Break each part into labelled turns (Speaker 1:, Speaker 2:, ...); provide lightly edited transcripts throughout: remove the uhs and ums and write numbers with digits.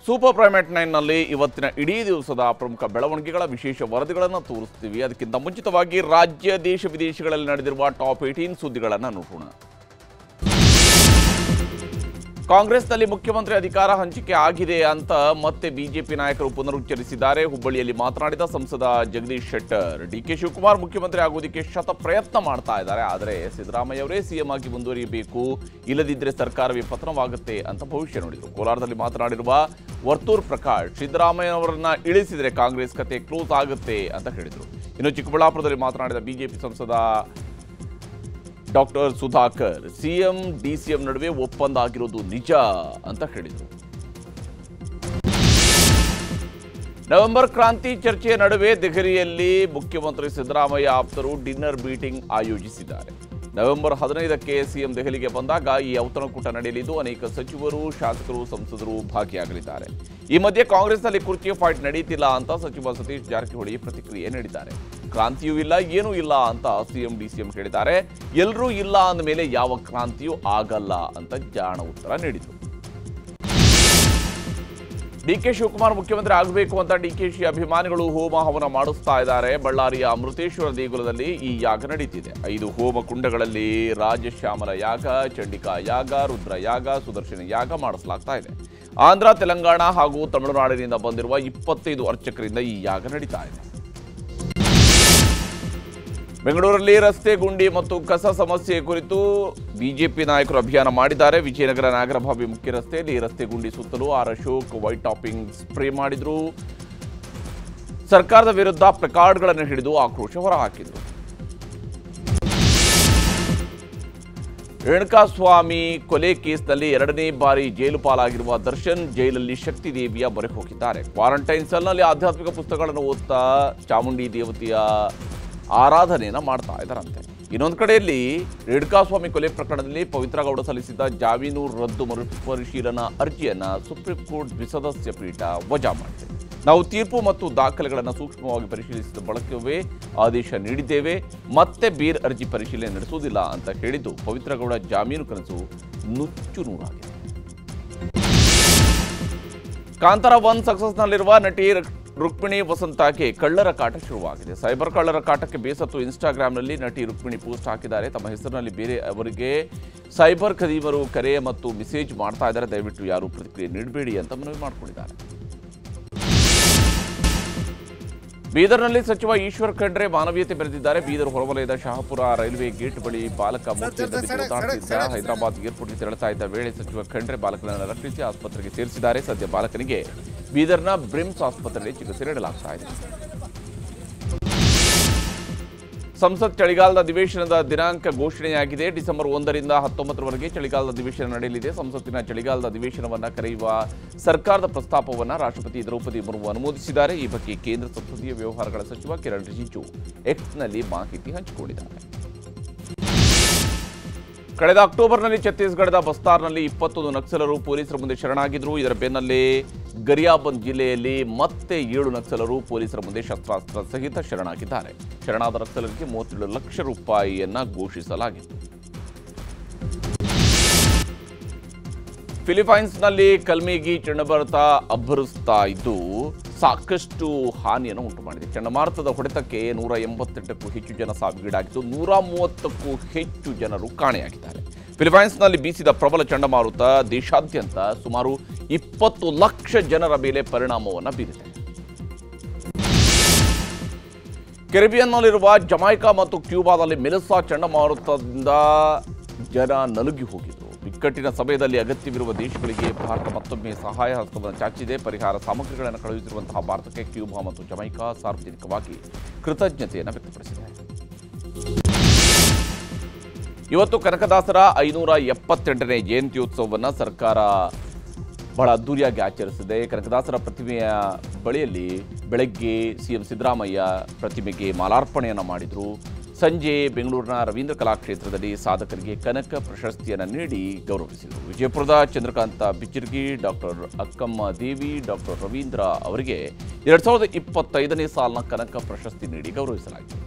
Speaker 1: Super primate 9ನಲ್ಲಿ ಇವತ್ತಿನ ಇಡೀ ದಿವಸದ ಪ್ರಮುಖ ಬೆಳವಣಿಗೆಗಳ ವಿಶೇಷ ವರದಿಗಳನ್ನು ತೋರಿಸ್ತೀವಿ. ಅದಕ್ಕಿಂತ ಮುಂಚಿತವಾಗಿ ರಾಜ್ಯ ದೇಶ ವಿದೇಶಗಳಲ್ಲಿ ನಡೆದಿರುವ ಟಾಪ್ 18 ಸುದ್ದಿಗಳನ್ನು ನೋಡೋಣ. ಕಾಂಗ್ರೆಸ್ನಲ್ಲಿ ಮುಖ್ಯಮಂತ್ರಿ ಅಧಿಕಾರ ಹಂಚಿಕೆ ಆಗಿದೆ ಅಂತ ಮತ್ತೆ ಬಿಜೆಪಿ ನಾಯಕರು ಪುನರುಚ್ಚರಿಸಿದ್ದಾರೆ. ಹುಬ್ಬಳ್ಳಿಯಲ್ಲಿ ಮಾತನಾಡಿದ ಸಂಸದ ಜಗದೀಶ್ ಶೆಟ್ಟರ್, ಡಿಕೆ ಶಿವಕುಮಾರ್ ಮುಖ್ಯಮಂತ್ರಿ ಆಗುವುದಕ್ಕೆ ಶತ ಪ್ರಯತ್ನ ಮಾಡ್ತಾ ಇದ್ದಾರೆ. ಆದರೆ ಸಿದ್ದರಾಮಯ್ಯ ಅವರೇ ಸಿಎಂ ಆಗಿ ಮುಂದುವರಿಯಬೇಕು, ಇಲ್ಲದಿದ್ದರೆ ಸರ್ಕಾರವೇ ಪತನವಾಗುತ್ತೆ ಅಂತ ಭವಿಷ್ಯ ನುಡಿದರು. ಕೋಲಾರದಲ್ಲಿ ಮಾತನಾಡಿರುವ ವರ್ತೂರ್ ಪ್ರಕಾಶ್, ಸಿದ್ದರಾಮಯ್ಯನವರನ್ನ ಇಳಿಸಿದರೆ ಕಾಂಗ್ರೆಸ್ ಕತೆ ಕ್ಲೋಸ್ ಆಗುತ್ತೆ ಅಂತ ಹೇಳಿದರು. ಇನ್ನು ಚಿಕ್ಕಬಳ್ಳಾಪುರದಲ್ಲಿ ಮಾತನಾಡಿದ ಬಿಜೆಪಿ ಸಂಸದ ಡಾಕ್ಟರ್ ಸುಧಾಕರ್, ಸಿಎಂ ಡಿಸಿಎಂ ನಡುವೆ ಒಪ್ಪಂದ ಆಗಿರೋದು ನಿಜ ಅಂತ ಹೇಳಿದರು. ನವೆಂಬರ್ ಕ್ರಾಂತಿ ಚರ್ಚೆಯ ನಡುವೆ ದೆಹಲಿಯಲ್ಲಿ ಮುಖ್ಯಮಂತ್ರಿ ಸಿದ್ದರಾಮಯ್ಯ ಆಪ್ತರು ಡಿನ್ನರ್ ಮೀಟಿಂಗ್ ಆಯೋಜಿಸಿದ್ದಾರೆ. ನವೆಂಬರ್ 15ಕ್ಕೆ ಸಿಎಂ ದೆಹಲಿಗೆ ಬಂದಾಗ ಈ ಔತಣಕೂಟ ನಡೆಯಲಿದ್ದು ಅನೇಕ ಸಚಿವರು, ಶಾಸಕರು, ಸಂಸದರು ಭಾಗಿಯಾಗಲಿದ್ದಾರೆ. ಈ ಮಧ್ಯೆ ಕಾಂಗ್ರೆಸ್ನಲ್ಲಿ ಕುರ್ಚಿ ಫೈಟ್ ನಡೀತಿಲ್ಲ ಅಂತ ಸಚಿವ ಸತೀಶ್ ಜಾರಕಿಹೊಳಿ ಪ್ರತಿಕ್ರಿಯೆ ನೀಡಿದ್ದಾರೆ. ಕ್ರಾಂತಿಯೂ ಇಲ್ಲ, ಏನೂ ಇಲ್ಲ ಅಂತ ಸಿಎಂ ಡಿಸಿಎಂ ಹೇಳಿದ್ದಾರೆ. ಎಲ್ಲರೂ ಇಲ್ಲ ಅಂದ ಮೇಲೆ ಯಾವ ಕ್ರಾಂತಿಯೂ ಆಗಲ್ಲ ಅಂತ ಜಾಣ ಉತ್ತರ ನೀಡಿದರು. ಡಿಕೆ ಶಿವಕುಮಾರ್ ಮುಖ್ಯಮಂತ್ರಿ ಆಗಬೇಕು ಅಂತ ಡಿಕೆಶಿ ಅಭಿಮಾನಿಗಳು ಹೋಮ ಹವನ ಮಾಡಿಸ್ತಾ ಇದ್ದಾರೆ. ಬಳ್ಳಾರಿಯ ಅಮೃತೇಶ್ವರ ದೇಗುಲದಲ್ಲಿ ಈ ಯಾಗ ನಡೀತಿದೆ. 5 ಹೋಮ ಕುಂಡಗಳಲ್ಲಿ ರಾಜಶ್ಯಾಮಲ ಯಾಗ, ಚಂಡಿಕಾ ಯಾಗ, ರುದ್ರ ಯಾಗ, ಸುದರ್ಶನ ಯಾಗ ಮಾಡಿಸಲಾಗ್ತಾ ಇದೆ. ಆಂಧ್ರ, ತೆಲಂಗಾಣ ಹಾಗೂ ತಮಿಳುನಾಡಿನಿಂದ ಬಂದಿರುವ 25 ಅರ್ಚಕರಿಂದ ಈ ಯಾಗ ನಡೀತಾ ಇದೆ. ಬೆಂಗಳೂರಲ್ಲಿ ರಸ್ತೆ ಗುಂಡಿ ಮತ್ತು ಕಸ ಸಮಸ್ಯೆ ಕುರಿತು ಬಿಜೆಪಿ ನಾಯಕರು ಅಭಿಯಾನ ಮಾಡಿದ್ದಾರೆ. ವಿಜಯನಗರ ನಾಗರಭಾವಿ ಮುಖ್ಯ ರಸ್ತೆಯಲ್ಲಿ ರಸ್ತೆ ಗುಂಡಿ ಸುತ್ತಲೂ R Ashok white topping spray ಮಾಡಿದ್ರು. ಸರ್ಕಾರದ ವಿರುದ್ಧ ಪ್ಲಕಾರ್ಡ್ಗಳನ್ನು ಹಿಡಿದು ಆಕ್ರೋಶ ಹೊರಹಾಕಿದ್ರು. ರೇಣುಕಾಸ್ವಾಮಿ ಕೊಲೆ ಕೇಸ್ನಲ್ಲಿ 2ನೇ ಬಾರಿ ಜೈಲು ಪಾಲಾಗಿರುವ ದರ್ಶನ್ ಜೈಲಲ್ಲಿ ಶಕ್ತಿ ದೇವಿಯ ಮೊರೆ ಹೋಗಿದ್ದಾರೆ. ಕ್ವಾರಂಟೈನ್ ಸೆಲ್ನಲ್ಲಿ ಆಧ್ಯಾತ್ಮಿಕ ಪುಸ್ತಕಗಳನ್ನು ಓದ್ತಾ ಚಾಮುಂಡಿ ದೇವತೆಯ ಆರಾಧನೆಯನ್ನು ಮಾಡ್ತಾ ಇದ್ದಾರಂತೆ. ಇನ್ನೊಂದು ಕಡೆಯಲ್ಲಿ ರೇಣುಕಾಸ್ವಾಮಿ ಕೊಲೆ ಪ್ರಕರಣದಲ್ಲಿ ಪವಿತ್ರ ಗೌಡ ಸಲ್ಲಿಸಿದ್ದ ಜಾಮೀನು ರದ್ದು ಮರುಪರಿಶೀಲನಾ ಅರ್ಜಿಯನ್ನು ಸುಪ್ರೀಂ ಕೋರ್ಟ್ ದ್ವಿಸದಸ್ಯ ಪೀಠ ವಜಾ ಮಾಡಿದೆ. ನಾವು ತೀರ್ಪು ಮತ್ತು ದಾಖಲೆಗಳನ್ನು ಸೂಕ್ಷ್ಮವಾಗಿ ಪರಿಶೀಲಿಸಿದ ಬಳಿಕವೇ ಆದೇಶ ನೀಡಿದ್ದೇವೆ, ಮತ್ತೆ ಬೇರೆ ಅರ್ಜಿ ಪರಿಶೀಲನೆ ನಡೆಸುವುದಿಲ್ಲ ಅಂತ ಹೇಳಿದ್ದು ಪವಿತ್ರ ಗೌಡ ಜಾಮೀನು ಕನಸು ನುಚ್ಚು ನೂರಾಗಿದೆ. ಕಾಂತಾರ 1 ಸಕ್ಸಸ್ನಲ್ಲಿರುವ ನಟಿ ರುಕ್ಮಿಣಿ ವಸಂತಕ್ಕೆ ಕಳ್ಳರ ಕಾಟ ಶುರುವಾಗಿದೆ. ಸೈಬರ್ ಕಳ್ಳರ ಕಾಟಕ್ಕೆ ಬೇಸತ್ತು ಇನ್ಸ್ಟಾಗ್ರಾಂನಲ್ಲಿ ನಟಿ ರುಕ್ಮಿಣಿ ಪೋಸ್ಟ್ ಹಾಕಿದ್ದಾರೆ. ತಮ್ಮ ಹೆಸರಿನಲ್ಲಿ ಬೇರೆ ಅವರಿಗೆ ಸೈಬರ್ ಖದೀಮರು ಕರೆ ಮತ್ತು ಮೆಸೇಜ್ ಮಾಡ್ತಾ ಇದ್ದಾರೆ, ದಯವಿಟ್ಟು ಯಾರು ಪ್ರತಿಕ್ರಿಯೆ ನೀಡಬೇಡಿ ಅಂತ ಮನವಿ ಮಾಡಿಕೊಂಡಿದ್ದಾರೆ. ಬೀದರ್ನಲ್ಲಿ ಸಚಿವ ಈಶ್ವರ್ ಖಂಡ್ರೆ ಮಾನವೀಯತೆ ಮೆರೆದಿದ್ದಾರೆ. ಬೀದರ್ ಹೊರವಲಯದ ಶಹಾಪುರ ರೈಲ್ವೆ ಗೇಟ್ ಬಳಿ ಬಾಲಕ ಮೂರ್ತಿಯಿಂದ ಬಿದ್ದು ಹೈದರಾಬಾದ್ ಏರ್ಪೋರ್ಟ್ಗೆ ತೆರಳುತ್ತಾ ಇದ್ದ ವೇಳೆ ಸಚಿವ ಖಂಡ್ರೆ ಬಾಲಕನನ್ನು ರಕ್ಷಿಸಿ ಆಸ್ಪತ್ರೆಗೆ ಸೇರಿಸಿದ್ದಾರೆ. ಸದ್ಯ ಬಾಲಕನಿಗೆ ಬೀದರ್ನ ಬ್ರಿಮ್ಸ್ ಆಸ್ಪತ್ರೆಯಲ್ಲಿ ಚಿಕಿತ್ಸೆ ನೀಡಲಾಗ್ತಾ ಇದೆ. ಸಂಸತ್ ಚಳಿಗಾಲದ ಅಧಿವೇಶನದ ದಿನಾಂಕ ಘೋಷಣೆಯಾಗಿದೆ. ಡಿಸೆಂಬರ್ 1ರಿಂದ 19ರವರೆಗೆ ಚಳಿಗಾಲದ ಅಧಿವೇಶನ ನಡೆಯಲಿದೆ. ಸಂಸತ್ತಿನ ಚಳಿಗಾಲದ ಅಧಿವೇಶನವನ್ನು ಕರೆಯುವ ಸರ್ಕಾರದ ಪ್ರಸ್ತಾಪವನ್ನು ರಾಷ್ಟ್ರಪತಿ ದ್ರೌಪದಿ ಮುರ್ಮು ಅನುಮೋದಿಸಿದ್ದಾರೆ. ಈ ಬಗ್ಗೆ ಕೇಂದ್ರ ಸಂಸದೀಯ ವ್ಯವಹಾರಗಳ ಸಚಿವ ಕಿರಣ್ ರಿಜಿಜು ಎಕ್ಸ್ನಲ್ಲಿ ಮಾಹಿತಿ ಹಂಚಿಕೊಂಡಿದ್ದಾರೆ. ಕಳೆದ ಅಕ್ಟೋಬರ್ನಲ್ಲಿ ಛತ್ತೀಸ್ಗಢದ ಬಸ್ತಾರ್ನಲ್ಲಿ 21 ನಕ್ಸಲರು ಪೊಲೀಸರ ಮುಂದೆ ಶರಣಾಗಿದ್ದರು. ಇದರ ಬೆನ್ನಲ್ಲೇ ಗರಿಯಾಬಂದ್ ಜಿಲ್ಲೆಯಲ್ಲಿ ಮತ್ತೆ 7 ನಕ್ಸಲರು ಪೊಲೀಸರ ಮುಂದೆ ಶಸ್ತ್ರಾಸ್ತ್ರ ಸಹಿತ ಶರಣಾಗಿದ್ದಾರೆ. ಶರಣಾದ ನಕ್ಸಲರಿಗೆ 37 ಲಕ್ಷ ರೂಪಾಯಿಯನ್ನ ಘೋಷಿಸಲಾಗಿತ್ತು. ಫಿಲಿಪೈನ್ಸ್ನಲ್ಲಿ ಕಲ್ಮಿಗಿ ಚಂಡಮಾರುತ ಅಬ್ಬರಿಸ್ತಾ ಇದ್ದು ಸಾಕಷ್ಟು ಹಾನಿಯನ್ನು ಉಂಟು ಮಾಡಿದೆ. ಚಂಡಮಾರುತದ ಹೊಡೆತಕ್ಕೆ 188ಕ್ಕೂ ಹೆಚ್ಚು ಜನ ಸಾವಿಗೀಡಾಗಿದ್ದು 130ಕ್ಕೂ ಹೆಚ್ಚು ಜನರು ಕಾಣೆಯಾಗಿದ್ದಾರೆ. ಫಿಲಿಪೈನ್ಸ್ನಲ್ಲಿ ಬೀಸಿದ ಪ್ರಬಲ ಚಂಡಮಾರುತ ದೇಶಾದ್ಯಂತ ಸುಮಾರು 20 ಲಕ್ಷ ಜನರ ಮೇಲೆ ಪರಿಣಾಮವನ್ನು ಬೀರಿದೆ. ಕೆರಿಬಿಯನ್ನಲ್ಲಿರುವ ಜಮೈಕಾ ಮತ್ತು ಕ್ಯೂಬಾದಲ್ಲಿ ಮೆಲಿಸಾ ಚಂಡಮಾರುತದಿಂದ ಜನ ನಲುಗಿ ಹೋಗಿದ್ರು. ಬಿಕ್ಕಟ್ಟಿನ ಸಮಯದಲ್ಲಿ ಅಗತ್ಯವಿರುವ ದೇಶಗಳಿಗೆ ಭಾರತ ಮತ್ತೊಮ್ಮೆ ಸಹಾಯ ಹಸ್ತವನ್ನು ಚಾಚಿದೆ. ಪರಿಹಾರ ಸಾಮಗ್ರಿಗಳನ್ನು ಕಳುಹಿಸಿರುವಂತಹ ಭಾರತಕ್ಕೆ ಕ್ಯೂಬಾ ಮತ್ತು ಜಮೈಕಾ ಸಾರ್ವಜನಿಕವಾಗಿ ಕೃತಜ್ಞತೆಯನ್ನು ವ್ಯಕ್ತಪಡಿಸಿದೆ. ಇವತ್ತು ಕನಕದಾಸರ 578ನೇ ಜಯಂತ್ಯೋತ್ಸವವನ್ನು ಸರ್ಕಾರ ಬಹಳ ಅದ್ದೂರಿಯಾಗಿ ಆಚರಿಸಿದೆ. ಕನಕದಾಸರ ಪ್ರತಿಮೆಯ ಬಳಿಯಲ್ಲಿ ಬೆಳಗ್ಗೆ ಸಿಎಂ ಸಿದ್ದರಾಮಯ್ಯ ಪ್ರತಿಮೆಗೆ ಮಾಲಾರ್ಪಣೆಯನ್ನು ಮಾಡಿದರು. ಸಂಜೆ ಬೆಂಗಳೂರಿನ ರವೀಂದ್ರ ಕಲಾಕ್ಷೇತ್ರದಲ್ಲಿ ಸಾಧಕರಿಗೆ ಕನಕ ಪ್ರಶಸ್ತಿಯನ್ನು ನೀಡಿ ಗೌರವಿಸಿದರು. ವಿಜಯಪುರದ ಚಂದ್ರಕಾಂತ ಬಿಚ್ಚರ್ಗಿ, ಡಾಕ್ಟರ್ ಅಕ್ಕಮ್ಮ ದೇವಿ, ಡಾಕ್ಟರ್ ರವೀಂದ್ರ ಅವರಿಗೆ 2025ನೇ ಸಾಲಿನ ಕನಕ ಪ್ರಶಸ್ತಿ ನೀಡಿ ಗೌರವಿಸಲಾಗಿದೆ.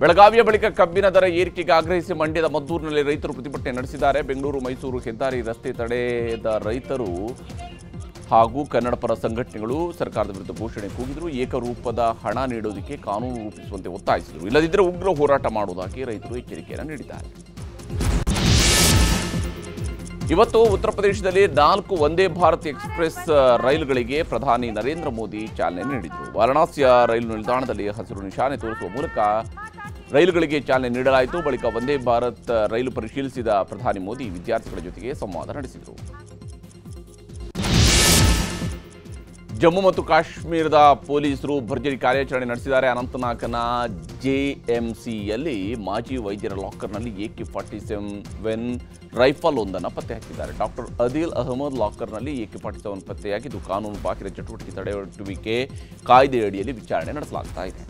Speaker 1: ಬೆಳಗಾವಿಯ ಬಳಿಕ ಕಬ್ಬಿನ ದರ ಏರಿಕೆಗೆ ಆಗ್ರಹಿಸಿ ಮಂಡ್ಯದ ಮದ್ದೂರಿನಲ್ಲಿ ರೈತರು ಪ್ರತಿಭಟನೆ ನಡೆಸಿದ್ದಾರೆ. ಬೆಂಗಳೂರು ಮೈಸೂರು ಹೆದ್ದಾರಿ ರಸ್ತೆ ತಡೆದ ರೈತರು ಹಾಗೂ ಕನ್ನಡ ಪರ ಸಂಘಟನೆಗಳು ಸರ್ಕಾರದ ವಿರುದ್ಧ ಘೋಷಣೆ ಕೂಗಿದರು. ಏಕರೂಪದ ಹಣ ನೀಡುವುದಕ್ಕೆ ಕಾನೂನು ರೂಪಿಸುವಂತೆ ಒತ್ತಾಯಿಸಿದರು. ಇಲ್ಲದಿದ್ದರೆ ಉಗ್ರ ಹೋರಾಟ ಮಾಡುವುದಾಗಿ ರೈತರು ಎಚ್ಚರಿಕೆಯನ್ನು ನೀಡಿದ್ದಾರೆ. ಇವತ್ತು ಉತ್ತರ ಪ್ರದೇಶದಲ್ಲಿ 4 ವಂದೇ ಭಾರತ್ ಎಕ್ಸ್ಪ್ರೆಸ್ ರೈಲುಗಳಿಗೆ ಪ್ರಧಾನಿ ನರೇಂದ್ರ ಮೋದಿ ಚಾಲನೆ ನೀಡಿದರು. ವಾರಣಾಸಿಯ ರೈಲು ನಿಲ್ದಾಣದಲ್ಲಿ ಹಸಿರು ನಿಶಾನೆ ತೋರಿಸುವ ಮೂಲಕ ರೈಲುಗಳಿಗೆ ಚಾಲನೆ ನೀಡಲಾಯಿತು. ಬಳಿಕ ವಂದೇ ಭಾರತ್ ರೈಲು ಪರಿಶೀಲಿಸಿದ ಪ್ರಧಾನಿ ಮೋದಿ ವಿದ್ಯಾರ್ಥಿಗಳ ಜೊತೆಗೆ ಸಂವಾದ ನಡೆಸಿದರು. ಜಮ್ಮು ಮತ್ತು ಕಾಶ್ಮೀರದ ಪೊಲೀಸರು ಭರ್ಜರಿ ಕಾರ್ಯಾಚರಣೆ ನಡೆಸಿದ್ದಾರೆ. ಅನಂತನಾಗ್ನ ಜೆಎಂಸಿಯಲ್ಲಿ ಮಾಜಿ ವೈದ್ಯರ ಲಾಕರ್ನಲ್ಲಿ AK-47 ರೈಫಲ್ ಒಂದನ್ನು ಪತ್ತೆ ಹಾಕಿದ್ದಾರೆ. ಡಾಕ್ಟರ್ ಅದಿಲ್ ಅಹಮದ್ ಲಾಕರ್ನಲ್ಲಿ AK-47 ಪತ್ತೆಯಾಗಿದ್ದು ಕಾನೂನು ಬಾಹಿರ ಚಟುವಟಿಕೆ ತಡೆಗಟ್ಟುವಿಕೆ ಕಾಯ್ದೆಯಡಿಯಲ್ಲಿ ವಿಚಾರಣೆ ನಡೆಸಲಾಗ್ತಾ ಇದೆ.